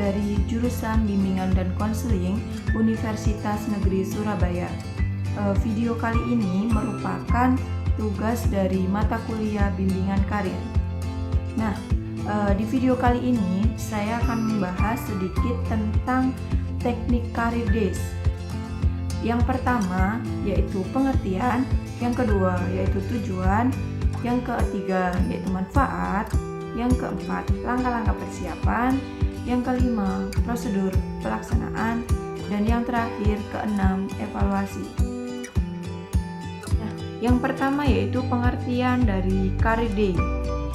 dari jurusan Bimbingan dan Konseling Universitas Negeri Surabaya. Video kali ini merupakan tugas dari mata kuliah Bimbingan Karir. Nah, di video kali ini saya akan membahas sedikit tentang teknik Career Days. Yang pertama yaitu pengertian, yang kedua yaitu tujuan, yang ketiga yaitu manfaat, yang keempat langkah-langkah persiapan, yang kelima prosedur pelaksanaan, dan yang terakhir keenam evaluasi. Nah, yang pertama yaitu pengertian dari Career Day.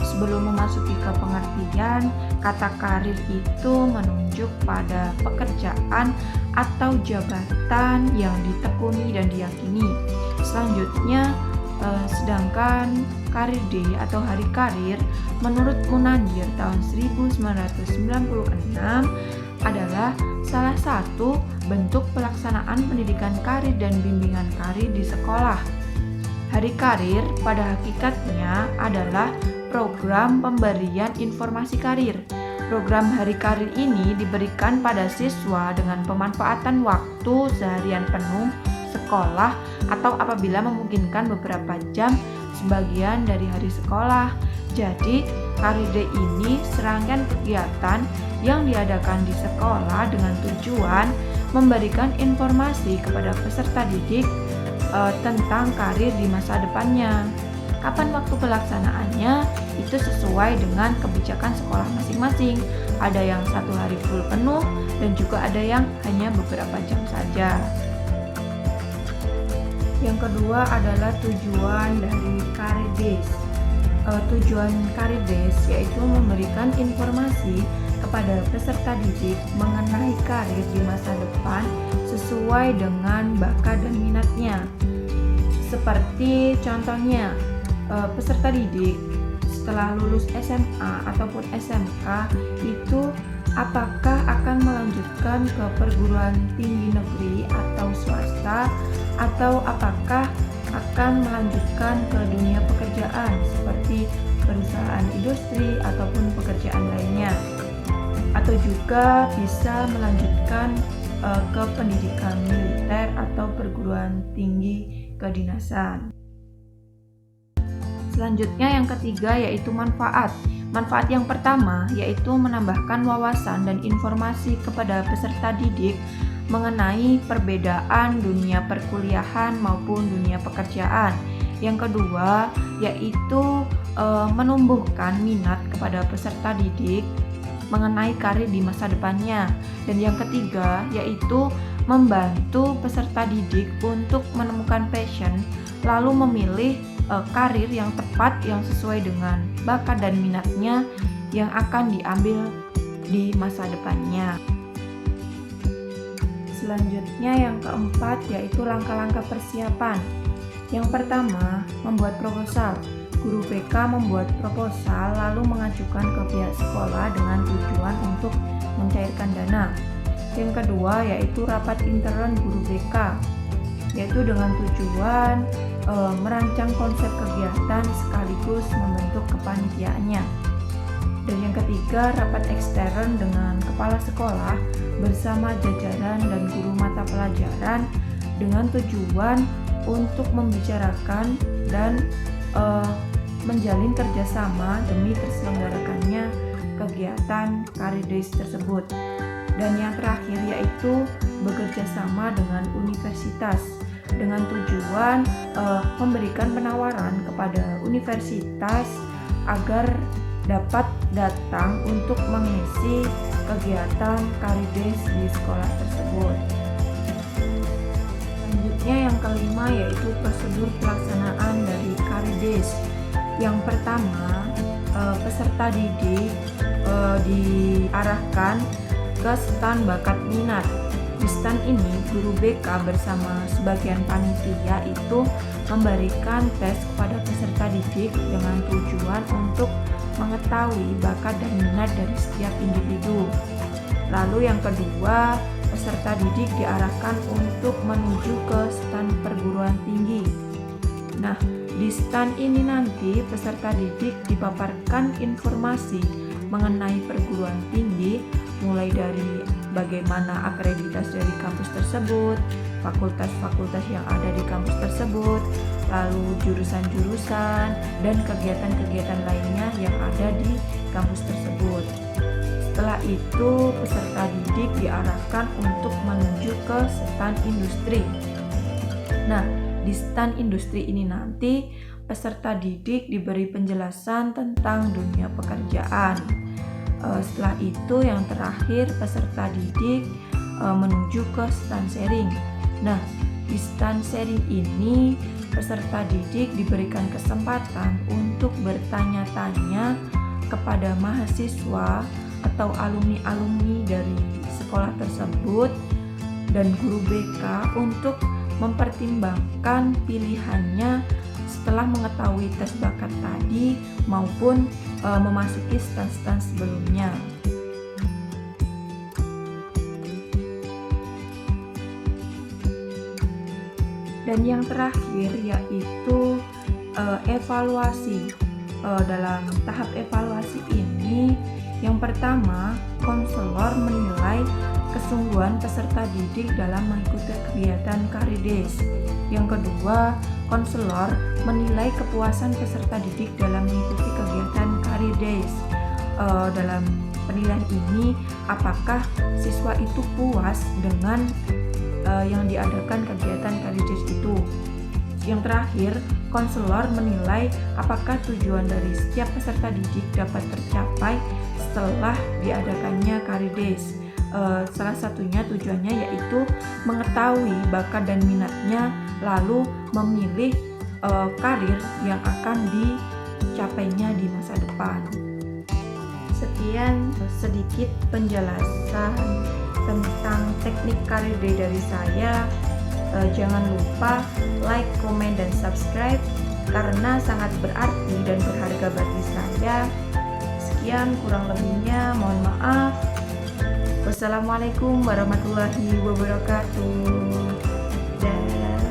Sebelum memasuki ke pengertian, kata karir itu menunjuk pada pekerjaan atau jabatan yang ditekuni dan diyakini. Selanjutnya, sedangkan Career Day atau Hari Karir menurut Munajir tahun 1996 adalah salah satu bentuk pelaksanaan pendidikan karir dan bimbingan karir di sekolah. Hari Karir pada hakikatnya adalah program pemberian informasi karir. Program Hari Karir ini diberikan pada siswa dengan pemanfaatan waktu seharian penuh sekolah atau apabila memungkinkan beberapa jam sebagian dari hari sekolah. Jadi, Career Day ini serangkaian kegiatan yang diadakan di sekolah dengan tujuan memberikan informasi kepada peserta didik tentang karir di masa depannya. Kapan waktu pelaksanaannya itu sesuai dengan kebijakan sekolah masing-masing. Ada yang 1 hari full penuh dan juga ada yang hanya beberapa jam saja. Yang kedua adalah tujuan dari Career Days. Tujuan Career Days yaitu memberikan informasi kepada peserta didik mengenai karir di masa depan sesuai dengan bakat dan minatnya. Seperti contohnya, peserta didik setelah lulus SMA ataupun SMK itu apakah akan melanjutkan ke perguruan tinggi negeri atau swasta, atau apakah akan melanjutkan ke dunia pekerjaan seperti perusahaan industri ataupun pekerjaan lainnya, atau juga bisa melanjutkan ke pendidikan militer atau perguruan tinggi kedinasan. Selanjutnya yang ketiga yaitu manfaat. Manfaat yang pertama yaitu menambahkan wawasan dan informasi kepada peserta didik mengenai perbedaan dunia perkuliahan maupun dunia pekerjaan. Yang kedua yaitu menumbuhkan minat kepada peserta didik mengenai karir di masa depannya. Dan yang ketiga yaitu membantu peserta didik untuk menemukan passion, lalu memilih karir yang tepat yang sesuai dengan bakat dan minatnya yang akan diambil di masa depannya. Selanjutnya yang keempat yaitu langkah-langkah persiapan. Yang pertama, membuat proposal. Guru BK membuat proposal lalu mengajukan ke pihak sekolah dengan tujuan untuk mencairkan dana. Yang kedua yaitu rapat intern guru BK, yaitu dengan tujuan merancang konsep kegiatan sekaligus membentuk kepanitiaannya. Dan yang ketiga, rapat ekstern dengan kepala sekolah bersama jajaran dan guru mata pelajaran dengan tujuan untuk membicarakan dan menjalin kerjasama demi terselenggarakannya kegiatan Career Days tersebut. Dan yang terakhir yaitu bekerja sama dengan universitas dengan tujuan memberikan penawaran kepada universitas agar dapat datang untuk mengisi kegiatan Career Days di sekolah tersebut. Selanjutnya yang kelima yaitu prosedur pelaksanaan dari Career Days. Yang pertama, peserta didik diarahkan ke stand bakat minat. Di stand ini, guru BK bersama sebagian panitia itu memberikan tes kepada peserta didik dengan tujuan untuk mengetahui bakat dan minat dari setiap individu. Lalu yang kedua, peserta didik diarahkan untuk menuju ke stand perguruan tinggi. Nah, di stand ini nanti peserta didik dipaparkan informasi mengenai perguruan tinggi mulai dari bagaimana akreditas dari kampus tersebut, fakultas-fakultas yang ada di kampus tersebut, lalu jurusan-jurusan dan kegiatan-kegiatan lainnya yang ada di kampus tersebut. Setelah itu, peserta didik diarahkan untuk menuju ke stand industri. Nah, di stand industri ini nanti peserta didik diberi penjelasan tentang dunia pekerjaan. Setelah itu yang terakhir peserta didik menuju ke stand sharing. Nah, di stand sharing ini peserta didik diberikan kesempatan untuk bertanya-tanya kepada mahasiswa atau alumni-alumni dari sekolah tersebut dan guru BK untuk mempertimbangkan pilihannya setelah mengetahui tes bakat tadi maupun memasuki stand-stand sebelumnya. Dan yang terakhir yaitu evaluasi. Dalam tahap evaluasi ini, yang pertama, konselor menilai kesungguhan peserta didik dalam mengikuti kegiatan Career Days. Yang kedua, konselor menilai kepuasan peserta didik dalam mengikuti kegiatan Career Days. Dalam penilaian ini, apakah siswa itu puas dengan yang diadakan kegiatan Career Days itu. Yang terakhir, konselor menilai apakah tujuan dari setiap peserta didik dapat tercapai setelah diadakannya Career Days. Salah satunya tujuannya yaitu mengetahui bakat dan minatnya, lalu memilih karir yang akan dicapainya di masa depan. Sekian sedikit penjelasan tentang teknik Career Day dari saya. Jangan lupa like, komen, dan subscribe karena sangat berarti dan berharga bagi saya. Sekian, kurang lebihnya mohon maaf. Wassalamualaikum warahmatullahi wabarakatuh. Dan